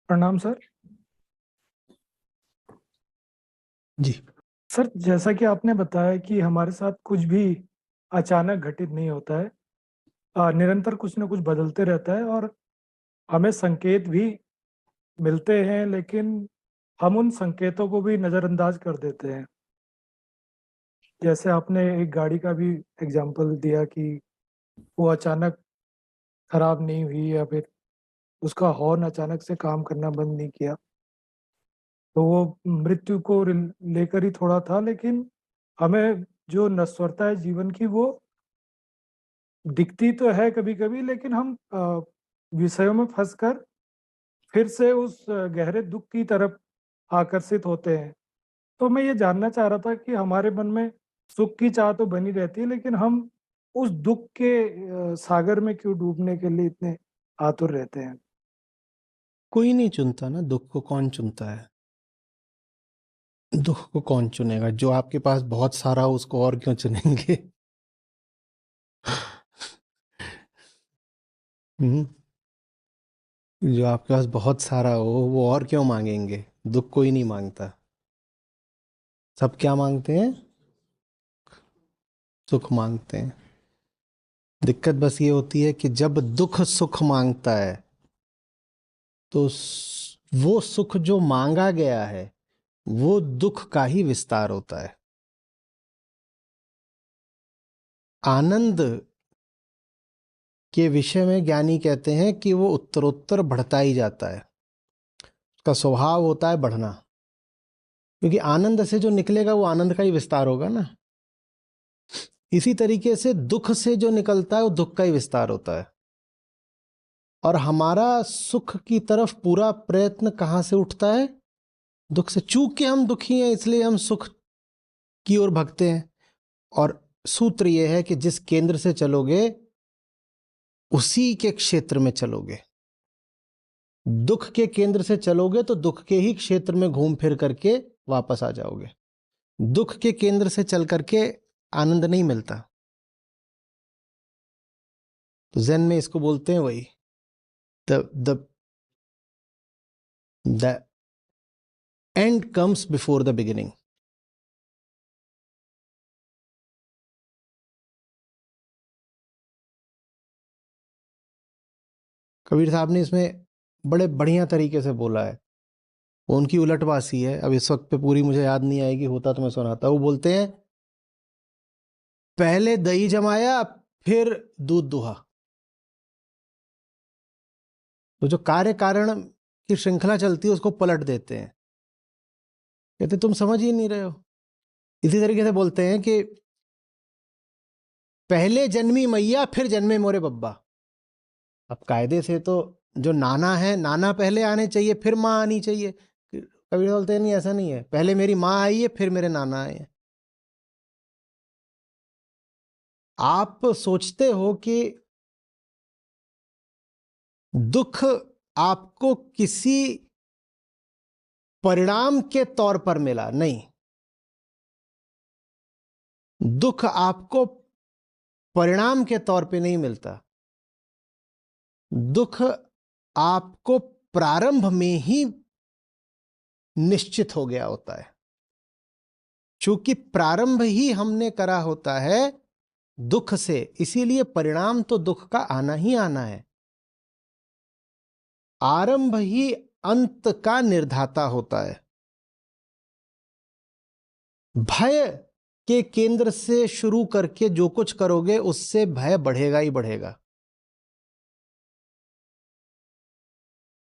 प्रणाम सर। जी। सर, जैसा कि आपने बताया कि हमारे साथ कुछ भी अचानक घटित नहीं होता है। निरंतर कुछ ना कुछ बदलते रहता है और हमें संकेत भी मिलते हैं, लेकिन हम उन संकेतों को भी नज़रअंदाज कर देते हैं। जैसे आपने एक गाड़ी का भी एग्जाम्पल दिया कि वो अचानक खराब नहीं हुई या फिर उसका हॉर्न अचानक से काम करना बंद नहीं किया, तो वो मृत्यु को लेकर ही थोड़ा था। लेकिन हमें जो नश्वरता है जीवन की, वो दिखती तो है कभी कभी, लेकिन हम विषयों में फंसकर फिर से उस गहरे दुख की तरफ आकर्षित होते हैं। तो मैं ये जानना चाह रहा था कि हमारे मन में सुख की चाह तो बनी रहती है, लेकिन हम उस दुख के सागर में क्यों डूबने के लिए इतने आतुर रहते हैं? कोई नहीं चुनता ना, दुख को कौन चुनता है? दुख को कौन चुनेगा? जो आपके पास बहुत सारा हो उसको और क्यों चुनेंगे? हम्म, जो आपके पास बहुत सारा हो वो और क्यों मांगेंगे? दुख कोई नहीं मांगता। सब क्या मांगते हैं? सुख मांगते हैं। दिक्कत बस ये होती है कि जब दुख सुख मांगता है तो वो सुख जो मांगा गया है वो दुख का ही विस्तार होता है। आनंद के विषय में ज्ञानी कहते हैं कि वो उत्तरोत्तर बढ़ता ही जाता है। उसका स्वभाव होता है बढ़ना, क्योंकि आनंद से जो निकलेगा वो आनंद का ही विस्तार होगा ना। इसी तरीके से दुख से जो निकलता है वो दुख का ही विस्तार होता है। और हमारा सुख की तरफ पूरा प्रयत्न कहाँ से उठता है? दुख से। चूंकि हम दुखी हैं इसलिए हम सुख की ओर भगते हैं। और सूत्र यह है कि जिस केंद्र से चलोगे उसी के क्षेत्र में चलोगे। दुख के केंद्र से चलोगे तो दुख के ही क्षेत्र में घूम फिर करके वापस आ जाओगे। दुख के केंद्र से चल करके आनंद नहीं मिलता। तो ज़ेन में इसको बोलते हैं वही the the end comes before the beginning. Kabir साहब ने इसमें बड़े बढ़िया तरीके से बोला है। वो उनकी उलटवासी है, अब इस वक्त पे पूरी मुझे याद नहीं आएगी, होता तो मैं सुनाता। वो बोलते हैं पहले दही जमाया फिर दूध दुहा। तो जो कार्य कारण की श्रृंखला चलती है उसको पलट देते हैं। कहते तुम समझ ही नहीं रहे हो। इसी तरीके से बोलते हैं कि पहले जन्मी मैया फिर जन्मे मोरे बब्बा। अब कायदे से तो जो नाना है, नाना पहले आने चाहिए फिर माँ आनी चाहिए। कबीर बोलते हैं नहीं, ऐसा नहीं है, पहले मेरी माँ आई है फिर मेरे नाना आए हैं। आप सोचते हो कि दुख आपको किसी परिणाम के तौर पर मिला, नहीं। दुख आपको परिणाम के तौर पे नहीं मिलता। दुख आपको प्रारंभ में ही निश्चित हो गया होता है। चूंकि प्रारंभ ही हमने करा होता है दुख से, इसीलिए परिणाम तो दुख का आना ही आना है। आरंभ ही अंत का निर्धाता होता है। भय के केंद्र से शुरू करके जो कुछ करोगे उससे भय बढ़ेगा ही बढ़ेगा।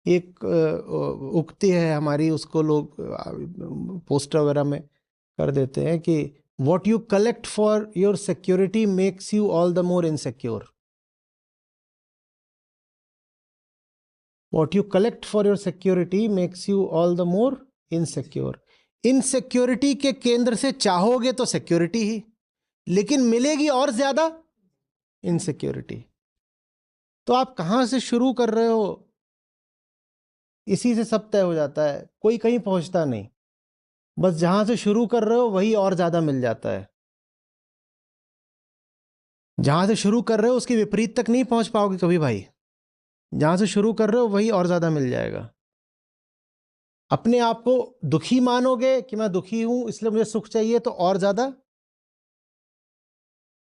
एक उक्ति है हमारी, उसको लोग पोस्टर वगैरह में कर देते हैं कि what you collect for your security makes you all the more insecure. What you collect for your security makes you all the more insecure. Insecurity के केंद्र से चाहोगे तो सिक्योरिटी ही, लेकिन मिलेगी और ज्यादा इनसिक्योरिटी। तो आप कहां से शुरू कर रहे हो इसी से सब तय हो जाता है। कोई कहीं पहुंचता नहीं, बस जहां से शुरू कर रहे हो वही और ज्यादा मिल जाता है। जहां से शुरू कर रहे हो उसके विपरीत तक नहीं पहुंच पाओगे कभी भाई। जहां से शुरू कर रहे हो वही और ज्यादा मिल जाएगा। अपने आप को दुखी मानोगे कि मैं दुखी हूं इसलिए मुझे सुख चाहिए, तो और ज्यादा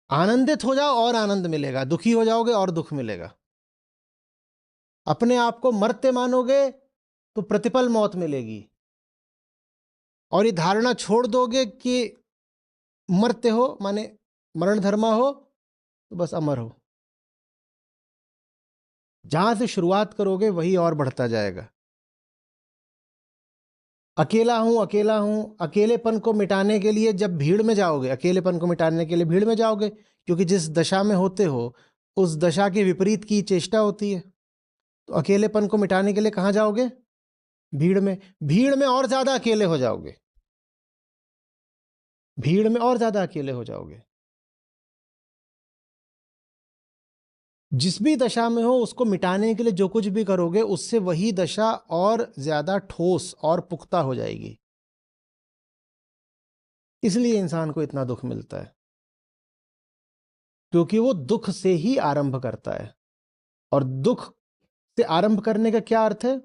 आनंदित हो जाओ और आनंद मिलेगा, दुखी हो जाओगे और दुख मिलेगा। अपने आप को मरते मानोगे तो प्रतिपल मौत मिलेगी, और ये धारणा छोड़ दोगे कि मरते हो माने मरण धर्मा हो, तो बस अमर हो। जहां से शुरुआत करोगे वही और बढ़ता जाएगा। अकेला हूं अकेला हूं, अकेलेपन को मिटाने के लिए जब भीड़ में जाओगे, अकेलेपन को मिटाने के लिए भीड़ में जाओगे, क्योंकि जिस दशा में होते हो उस दशा के विपरीत की चेष्टा होती है। तो अकेलेपन को मिटाने के लिए कहां जाओगे? भीड़ में। भीड़ में और ज्यादा अकेले हो जाओगे, भीड़ में और ज्यादा अकेले हो जाओगे। जिस भी दशा में हो उसको मिटाने के लिए जो कुछ भी करोगे उससे वही दशा और ज्यादा ठोस और पुख्ता हो जाएगी। इसलिए इंसान को इतना दुख मिलता है, क्योंकि वो दुख से ही आरंभ करता है। और दुख से आरंभ करने का क्या अर्थ है?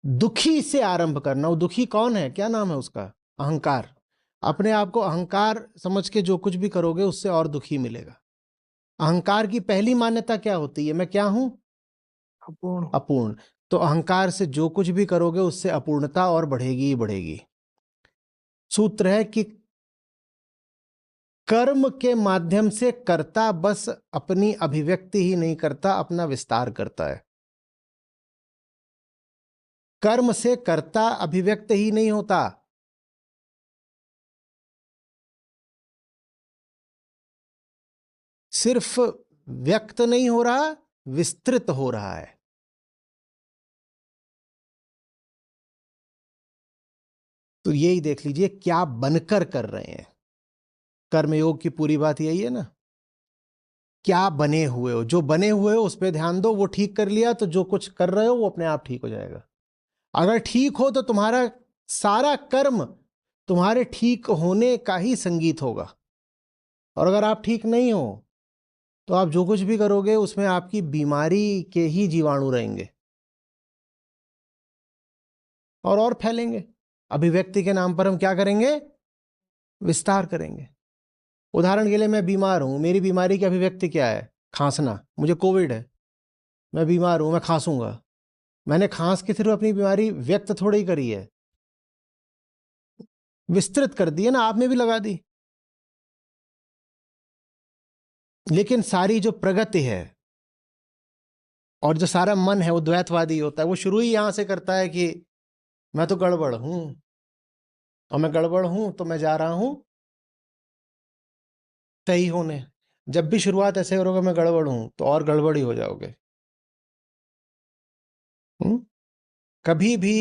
दुखी से आरंभ करना। वो दुखी कौन है? क्या नाम है उसका? अहंकार। अपने आप को अहंकार समझ के जो कुछ भी करोगे उससे और दुखी मिलेगा। अहंकार की पहली मान्यता क्या होती है? मैं क्या हूं? अपूर्ण। अपूर्ण। तो अहंकार से जो कुछ भी करोगे उससे अपूर्णता और बढ़ेगी ही बढ़ेगी। सूत्र है कि कर्म के माध्यम से कर्ता बस अपनी अभिव्यक्ति ही नहीं करता, अपना विस्तार करता है। कर्म से कर्ता अभिव्यक्त ही नहीं होता, सिर्फ व्यक्त नहीं हो रहा, विस्तृत हो रहा है। तो यही देख लीजिए क्या बनकर कर रहे हैं। कर्मयोग की पूरी बात यही है ना, क्या बने हुए हो। जो बने हुए हो उस पर ध्यान दो, वो ठीक कर लिया तो जो कुछ कर रहे हो वो अपने आप ठीक हो जाएगा। अगर ठीक हो तो तुम्हारा सारा कर्म तुम्हारे ठीक होने का ही संगीत होगा, और अगर आप ठीक नहीं हो तो आप जो कुछ भी करोगे उसमें आपकी बीमारी के ही जीवाणु रहेंगे और फैलेंगे। अभिव्यक्ति के नाम पर हम क्या करेंगे? विस्तार करेंगे। उदाहरण के लिए मैं बीमार हूं, मेरी बीमारी की अभिव्यक्ति क्या है? खांसना। मुझे कोविड है, मैं बीमार हूं, मैं खांसूंगा। मैंने खांस के थ्रू अपनी बीमारी व्यक्त थोड़ी करी है, विस्तृत कर दी है ना, आप में भी लगा दी। लेकिन सारी जो प्रगति है और जो सारा मन है वो द्वैतवादी होता है। वो शुरू ही यहां से करता है कि मैं तो गड़बड़ हूं, और मैं गड़बड़ हूं तो मैं जा रहा हूं सही होने। जब भी शुरुआत ऐसे करोगे मैं गड़बड़ हूं, तो और गड़बड़ ही हो जाओगे। कभी भी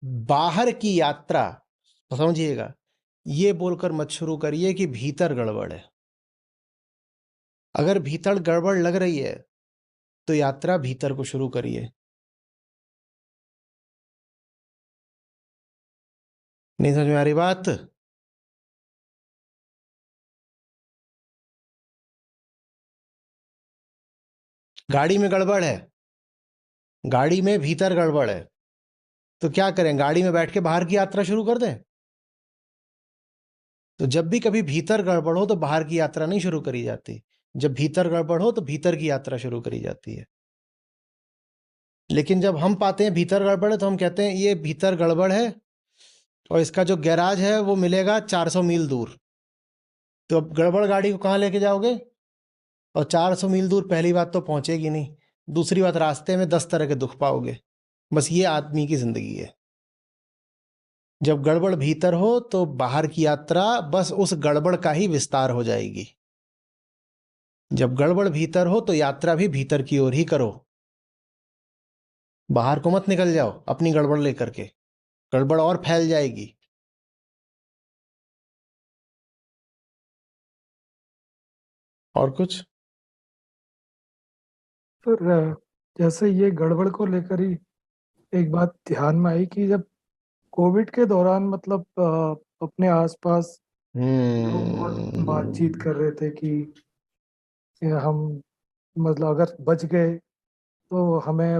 बाहर की यात्रा, तो समझिएगा, ये बोलकर मत शुरू करिए कि भीतर गड़बड़ है। अगर भीतर गड़बड़ लग रही है तो यात्रा भीतर को शुरू करिए। नहीं समझ में आ रही बात? गाड़ी में गड़बड़ है, गाड़ी में भीतर गड़बड़ है, तो क्या करें? गाड़ी में बैठ के बाहर की यात्रा शुरू कर दें? तो जब भी कभी भीतर गड़बड़ हो तो बाहर की यात्रा नहीं शुरू करी जाती, जब भीतर गड़बड़ हो तो भीतर की यात्रा शुरू करी जाती है। लेकिन जब हम पाते हैं भीतर गड़बड़ है तो हम कहते हैं ये भीतर गड़बड़ है और इसका जो गैराज है वो मिलेगा 400 मील दूर। तो अब गड़बड़ गाड़ी को कहाँ लेके जाओगे? और 400 मील दूर पहली बात तो पहुंचेगी नहीं, दूसरी बात रास्ते में 10 तरह के दुख पाओगे। बस ये आदमी की जिंदगी है। जब गड़बड़ भीतर हो तो बाहर की यात्रा बस उस गड़बड़ का ही विस्तार हो जाएगी। जब गड़बड़ भीतर हो तो यात्रा भी भीतर की ओर ही करो, बाहर को मत निकल जाओ अपनी गड़बड़ लेकर के, गड़बड़ और फैल जाएगी। और कुछ? पर जैसे ये गड़बड़ को लेकर ही एक बात ध्यान में आई कि जब कोविड के दौरान मतलब अपने आसपास लोग बहुत बातचीत कर रहे थे कि हम मतलब अगर बच गए तो हमें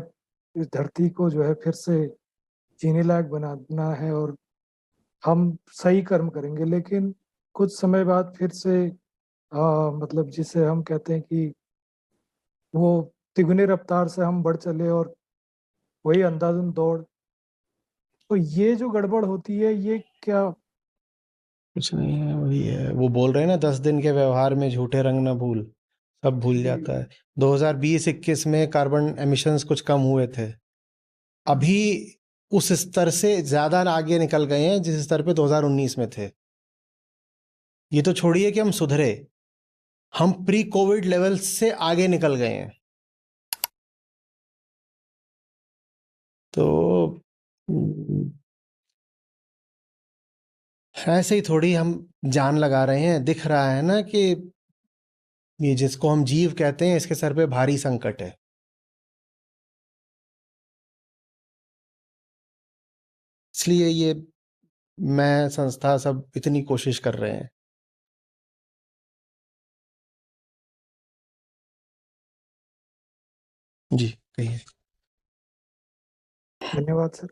इस धरती को जो है फिर से जीने लायक बनाना है और हम सही कर्म करेंगे, लेकिन कुछ समय बाद फिर से मतलब जिसे हम कहते हैं कि वो तिगुनी रफ्तार से हम बढ़ चले और वही अंधाधुंध दौड़। तो ये जो गड़बड़ होती है ये क्या? कुछ नहीं है, वही है, वो बोल रहे हैं ना 10 दिन के व्यवहार में झूठे रंग न भूल, सब भूल जाता है। 2020-21 में कार्बन एमिशंस कुछ कम हुए थे, अभी उस स्तर से ज्यादा आगे निकल गए हैं जिस स्तर पे 2019 में थे। ये तो छोड़िए कि हम सुधरे, हम प्री कोविड लेवल से आगे निकल गए हैं। तो ऐसे ही थोड़ी हम जान लगा रहे हैं, दिख रहा है ना कि ये जिसको हम जीव कहते हैं इसके सर पे भारी संकट है। इसलिए ये मैं संस्था सब इतनी कोशिश कर रहे हैं। जी, कहिए। धन्यवाद सर।